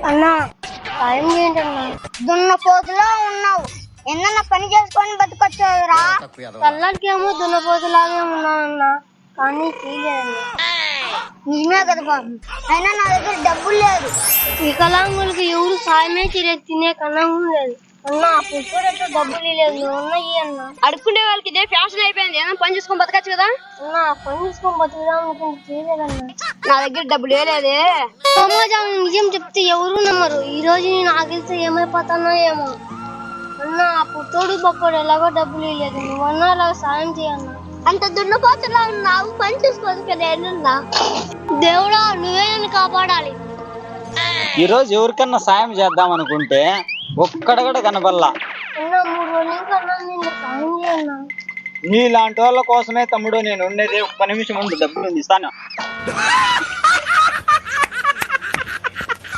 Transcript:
అన్నా టైం ఏంటన్నా? దున్నపోతులా ఉన్నావు, ఏమన్నా పని చేసుకొని బతుకొచ్చావురా. చల్లడికేమో దున్నపోతులాగే ఉన్నానన్నా, కానీ చేయలేదన్నా. నిజమే కదా బాబు, అయినా నా దగ్గర డబ్బులు లేదు. వికలాంగులకి ఎవరు సాయమే చేయలేదు, తినే కన్నం లేదు అన్నా. అప్పుడు కూడా డబ్బులు లేదు, ఉన్నాయి అన్నా. అడుక్కునే వాళ్ళకి ఇదే ఫ్యాషన్ అయిపోయింది, ఏమైనా పని చేసుకొని బతకచ్చు కదా అన్నా. పని చేసుకొని బతుకుదాం అనుకుంటే చేయలేదన్నా. నా దగ్గర డబ్బులు లేదే. సమాజం నిజం చెప్తే ఎవరు నమ్మరు. ఈ రోజు నేను ఆగిలితే ఏమైపోతానో ఏమో అన్నా. అప్పుడు తోడు పక్కడు ఎలాగో డబ్బులు లేదు, నువ్వన్నా అలా సాయం చేయన్నా. అంత దున్నపోతులా ఉన్నావు, పని చూసుకోవచ్చు కదా. ఏమన్నా దేవుడా, నువ్వే నన్ను కాపాడాలి. ఈ రోజు ఎవరికన్నా సాయం చేద్దాం అనుకుంటే ఒక్కడ కూడా కనబల్లా. అన్నా 3 రోజుల కన్నా నేను సాయం చేయన్నా. నీలాంటి వాళ్ళ కోసమే తమ్ముడు నేను ఉండేది. ఒక్క నిమిషం ముందు డబ్బులు ఇస్తాను.